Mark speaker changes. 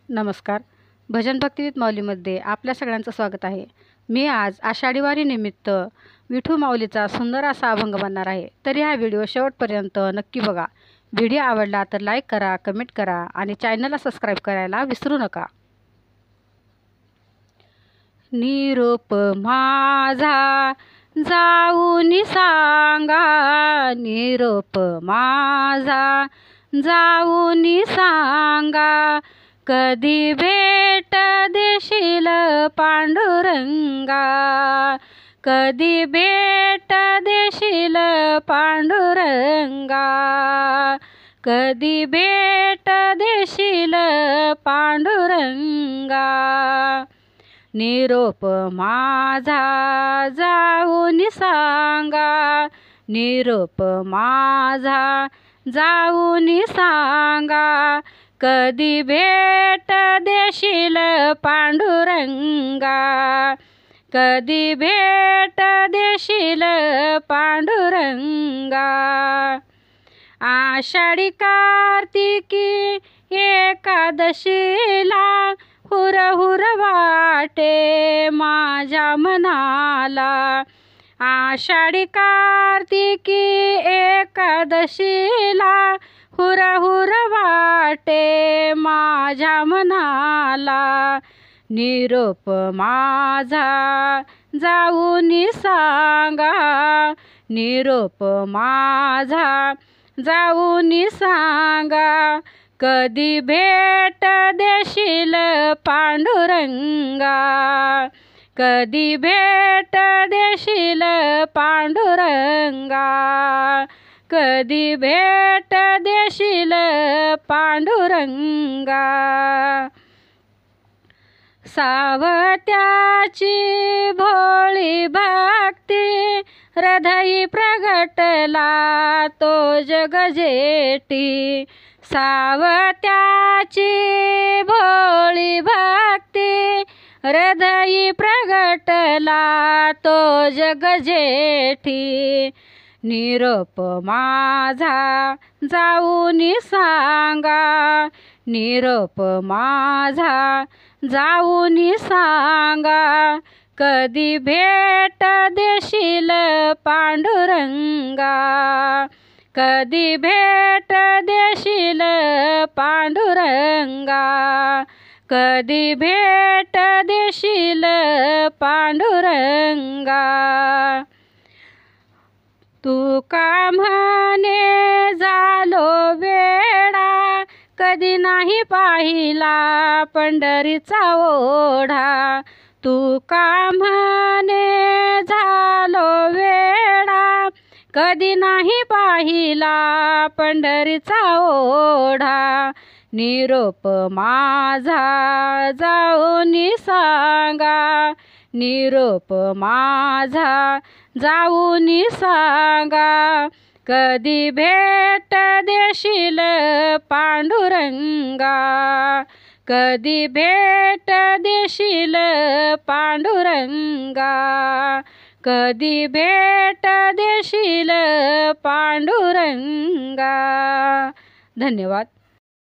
Speaker 1: नमस्कार. भजन भक्ती विथ माऊलीमध्ये आपल्या सगळ्यांचं स्वागत आहे. मी आज आषाढी वारीनिमित्त विठू माऊलीचा सुंदर असा अभंग म्हणणार आहे. तरी हा व्हिडिओ शेवटपर्यंत नक्की बघा. व्हिडिओ आवडला तर लाईक करा, कमेंट करा आणि चॅनलला सबस्क्राईब करायला विसरू नका. निरोप माझा जाऊन सांगा, निरोप माझा जाऊन सांगा, कधी भेट देशील पांडुरंगा, कधी भेट देशील पांडुरंगा, कधी भेट देशील पांडुरंगा. निरोप माझा जाऊन सांगा, निरोप माझा जाऊन सांगा, कधी भेट देशील पांडुरंगा, कधी भेट देशील पांडुरंगा. आषाढी कार्तिकी एकादशीला हुर हुर वाटे माझ्या मनाला, आषाढी कार्तिकी एकादशीला हुर हुर वाटे माझ्या मनाला. निरोप माझा जाऊन सांगा, निरोप माझा जाऊन सांगा, कधी भेट देशील पांडुरंगा, कधी भेट देशील पांडुरंगा, कधी भेट देशील पांडुरंगा. सावत्याची भोळी भक्ती हृदयी प्रगटला तो जगजेटी, सावत्याची भोळी भक्ती हृदयी प्रगटला तो जगजेठी. निरोप माझा जाऊन सांगा, निरोप माझा जाऊन सांगा, कधी भेट देशील पांडुरंगा, कधी भेट देशील पांडुरंगा, कधी भेट देशील पांडुरंगा. तू का म्हणे झालो वेडा, कधी नाही पाहिला पंढरीचा ओढा, तू का म्हणे झालो वेडा, कधी नाही पाहिला पंढरीचा ओढा. निरोप माझा जाऊन सांगा, निरोप माझा जाऊन सांगा, कधी भेट देशील पांडुरंगा, कधी भेट देशील पांडुरंगा, कधी भेट देशील पांडुरंगा. धन्यवाद.